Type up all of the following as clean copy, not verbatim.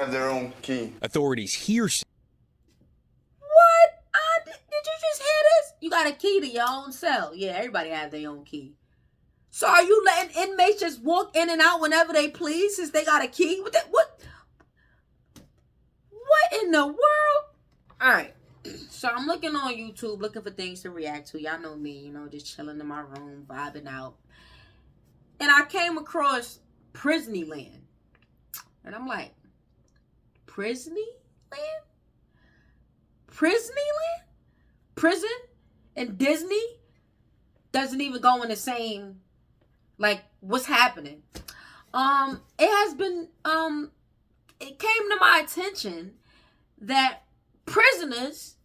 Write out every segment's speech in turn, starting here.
have their own key. Authorities here. What? Did you just hear this? You got a key to your own cell. Yeah, everybody has their own key. So are you letting inmates just walk in and out whenever they please since they got a key? What in the world? All right. So I'm looking on YouTube, looking for things to react to. Y'all know me, just chilling in my room, vibing out. And I came across Prisneyland. And I'm like, Prisneyland? Prisneyland? Prison and Disney doesn't even go in the same, what's happening. It has been, it came to my attention that prisoners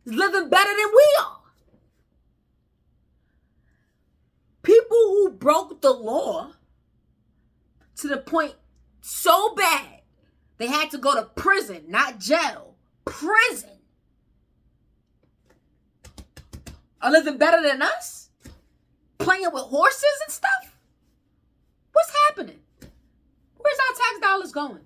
is living better than we are. People who broke the law to the point so bad they had to go to prison, not jail, prison, are living better than us? Playing with horses and stuff? What's happening? Where's our tax dollars going?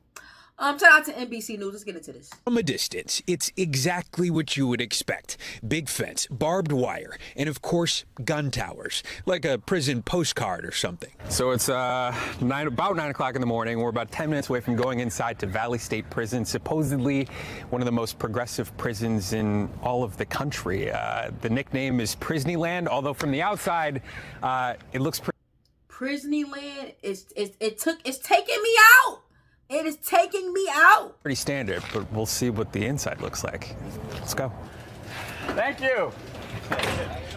Shout out to NBC News. Let's get into this. From a distance, it's exactly what you would expect. Big fence, barbed wire, and of course, gun towers, like a prison postcard or something. So it's about 9 o'clock in the morning. We're about 10 minutes away from going inside to Valley State Prison, supposedly one of the most progressive prisons in all of the country. The nickname is Prisneyland, although from the outside, it looks pretty. Prisneyland it's taking me out. It is taking me out. Pretty standard, but we'll see what the inside looks like. Let's go. Thank you.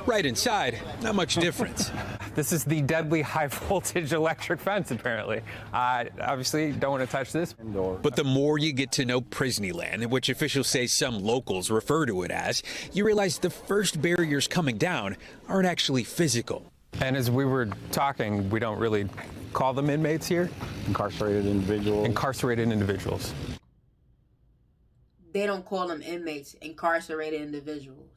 Right inside, not much difference. This is the deadly high voltage electric fence, apparently. Obviously, don't want to touch this. But the more you get to know Prisneyland, which officials say some locals refer to it as, you realize the first barriers coming down aren't actually physical. And as we were talking, we don't really call them inmates here. Incarcerated individuals. Incarcerated individuals. They don't call them inmates, incarcerated individuals.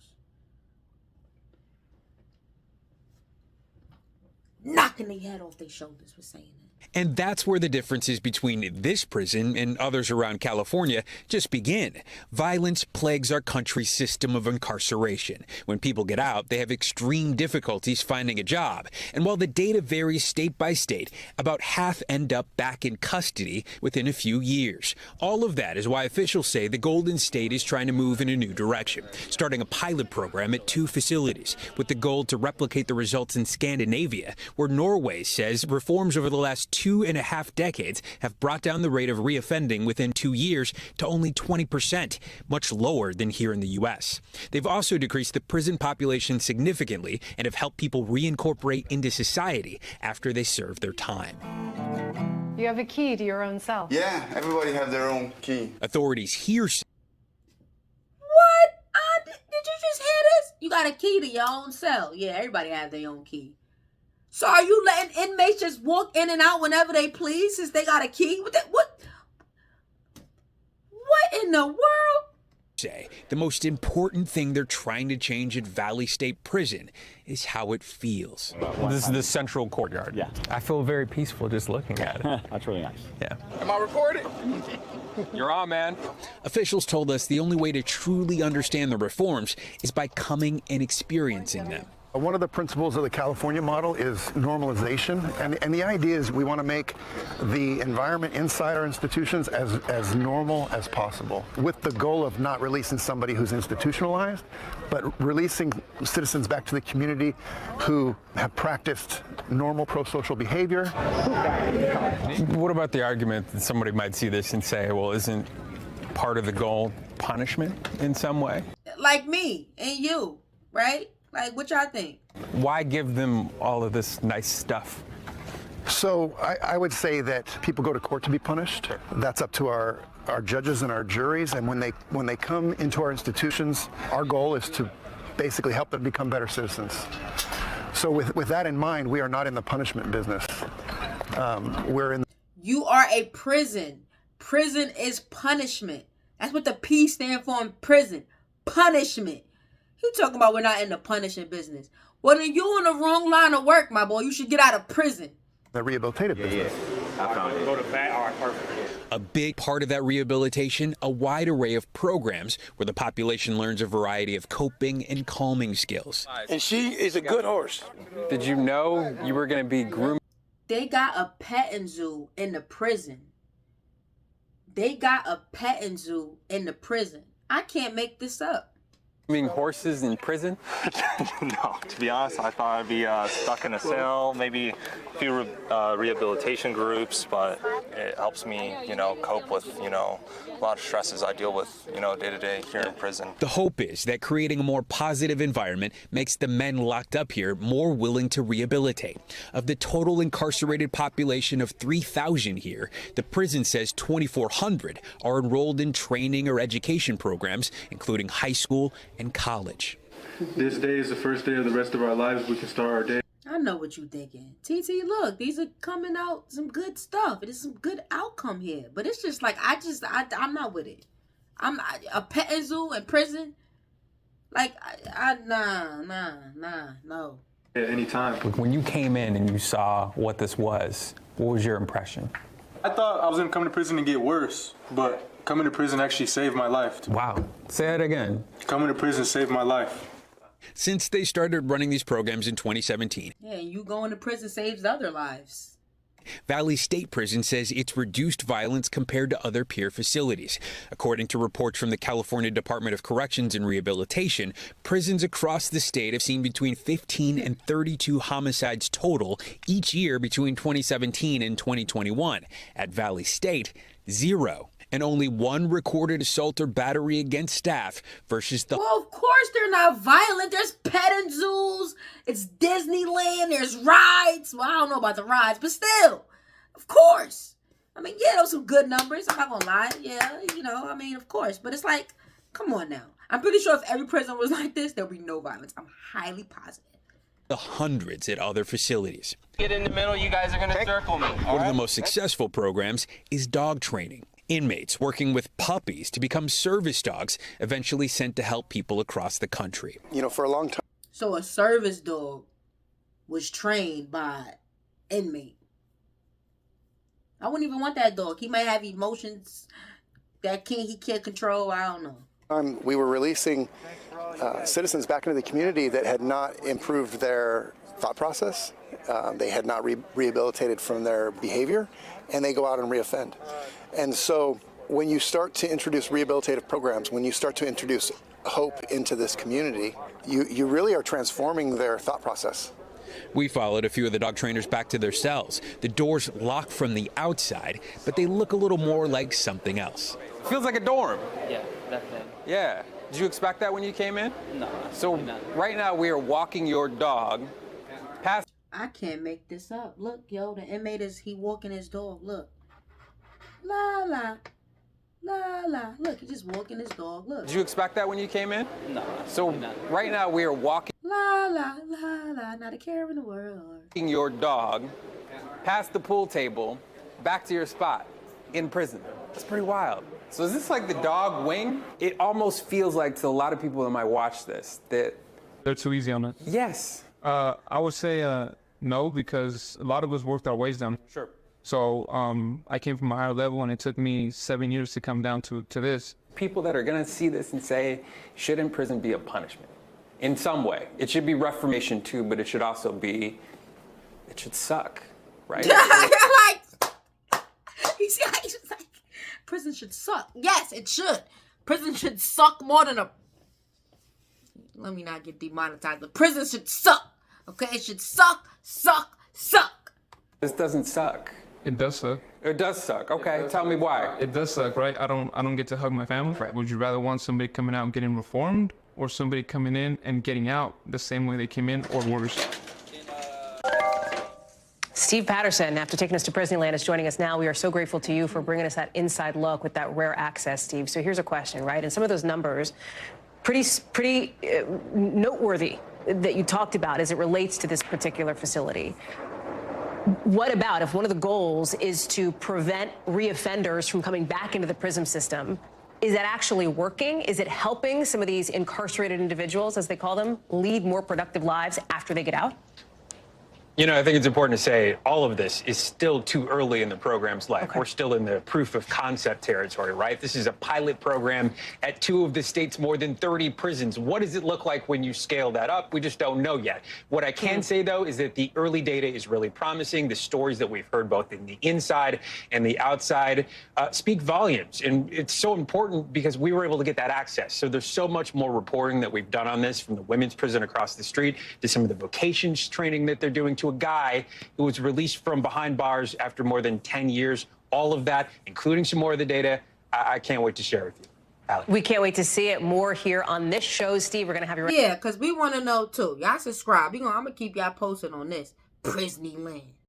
Knocking their head off their shoulders for saying that. And that's where the differences between this prison and others around California just begin. Violence plagues our country's system of incarceration. When people get out, they have extreme difficulties finding a job. And while the data varies state by state, about half end up back in custody within a few years. All of that is why officials say the Golden State is trying to move in a new direction, starting a pilot program at 2 facilities with the goal to replicate the results in Scandinavia, where Norway says reforms over the last 2.5 decades have brought down the rate of reoffending within 2 years to only 20%, much lower than here in the U.S. They've also decreased the prison population significantly and have helped people reincorporate into society after they serve their time. You have a key to your own cell. Yeah, everybody have their own key. Authorities here. What? Did you just hear this? You got a key to your own cell. Yeah, everybody has their own key. So are you letting inmates just walk in and out whenever they please since they got a key? What in the world? Say the most important thing they're trying to change at Valley State Prison is how it feels. This is the central courtyard. Yeah. I feel very peaceful just looking at it. That's really nice. Yeah. Am I recording? You're on, man. Officials told us the only way to truly understand the reforms is by coming and experiencing them. One of the principles of the California model is normalization, and the idea is we want to make the environment inside our institutions as normal as possible, with the goal of not releasing somebody who's institutionalized, but releasing citizens back to the community who have practiced normal pro-social behavior. What about the argument that somebody might see this and say, well, isn't part of the goal punishment in some way? Like me and you, right? Like, what y'all think? Why give them all of this nice stuff? So I would say that people go to court to be punished. That's up to our judges and our juries. And when they come into our institutions, our goal is to basically help them become better citizens. So with that in mind, we are not in the punishment business. We're in. You are a prison. Prison is punishment. That's what the P stand for in prison. Punishment. You talking about we're not in the punishing business. Well, then you're in the wrong line of work, my boy. You should get out of prison. The rehabilitative business. I found it. Go to fat. All right, perfect. A big part of that rehabilitation, a wide array of programs where the population learns a variety of coping and calming skills. And she is a good horse. Did you know you were going to be groomed? They got a petting zoo in the prison. They got a petting zoo in the prison. I can't make this up. Horses in prison? No, to be honest, I thought I'd be stuck in a cell, maybe a few rehabilitation groups, but it helps me, cope with, a lot of stresses I deal with, day to day here in prison. The hope is that creating a more positive environment makes the men locked up here more willing to rehabilitate. Of the total incarcerated population of 3,000 here, the prison says 2,400 are enrolled in training or education programs, including high school and college. This day is the first day of the rest of our lives. We can start our day. I know what you're thinking. TT, look, these are coming out some good stuff. It is some good outcome here. But it's just like, I'm not with it. I'm not, a petting zoo in prison? Like, no. At any time. When you came in and you saw what this was, what was your impression? I thought I was going to come to prison and get worse, but coming to prison actually saved my life. Wow. Say it again. Coming to prison saved my life. Since they started running these programs in 2017. Yeah, you going to prison saves other lives. Valley State Prison says it's reduced violence compared to other peer facilities. According to reports from the California Department of Corrections and Rehabilitation, prisons across the state have seen between 15 and 32 homicides total each year between 2017 and 2021. At Valley State, 0. And only 1 recorded assault or battery against staff versus the... Well, of course they're not violent. There's petting zoos. It's Disneyland. There's rides. Well, I don't know about the rides, but still, of course. I mean, yeah, those some good numbers. I'm not gonna lie. Yeah, of course. But it's like, come on now. I'm pretty sure if every prison was like this, there'll be no violence. I'm highly positive. The hundreds at other facilities. Get in the middle, you guys are gonna circle me. One of the most successful programs is dog training. Inmates working with puppies to become service dogs, eventually sent to help people across the country. For a long time. So a service dog was trained by inmate. I wouldn't even want that dog. He might have emotions that he can't control. I don't know. We were releasing citizens back into the community that had not improved their thought process. They had not rehabilitated from their behavior, and they go out and reoffend. And so when you start to introduce rehabilitative programs, when you start to introduce hope into this community, you really are transforming their thought process. We followed a few of the dog trainers back to their cells. The doors lock from the outside, but they look a little more like something else. Feels like a dorm. Yeah, definitely. Yeah. Did you expect that when you came in? No. So right now we are walking your dog past... I can't make this up. Look, yo, the inmate he walking his dog. Look. La la. La la. Look, he's just walking his dog. Look. Did you expect that when you came in? No. So right now we are walking La la la la. Not a care in the world. your dog past the pool table back to your spot in prison. That's pretty wild. So is this like the dog wing? It almost feels like to a lot of people that might watch this that They're too easy on us. yes. I would say no, because a lot of us worked our ways down. Sure. So I came from a higher level, and it took me 7 years to come down to this. People that are going to see this and say, shouldn't prison be a punishment? In some way. It should be reformation too, but it should also be, it should suck, right? He's like, prison should suck. Yes, it should. Prison should suck more than a... Let me not get demonetized. The prison should suck. Okay? It should suck. This doesn't suck. It does suck. It does suck. Okay, tell me why. It does suck, right? I don't get to hug my family. Right. Would you rather want somebody coming out and getting reformed, or somebody coming in and getting out the same way they came in, or worse? Steve Patterson, after taking us to Prisneyland, is joining us now. We are so grateful to you for bringing us that inside look with that rare access, Steve. So here's a question, right? And some of those numbers, pretty noteworthy that you talked about as it relates to this particular facility. What about if one of the goals is to prevent reoffenders from coming back into the prison system? Is that actually working? Is it helping some of these incarcerated individuals, as they call them, lead more productive lives after they get out? You know, I think it's important to say all of this is still too early in the program's life. Okay. We're still in the proof of concept territory, right? This is a pilot program at 2 of the state's more than 30 prisons. What does it look like when you scale that up? We just don't know yet. What I can say, though, is that the early data is really promising. The stories that we've heard both in the inside and the outside speak volumes. And it's so important because we were able to get that access. So there's so much more reporting that we've done on this, from the women's prison across the street to some of the vocations training that they're doing to a guy who was released from behind bars after more than 10 years. All of that, including some more of the data, I can't wait to share with you. Allie. We can't wait to see it. More here on this show, Steve. We're going to have you... Yeah, because we want to know, too. Y'all subscribe. I'm going to keep y'all posted on this. Prisneyland.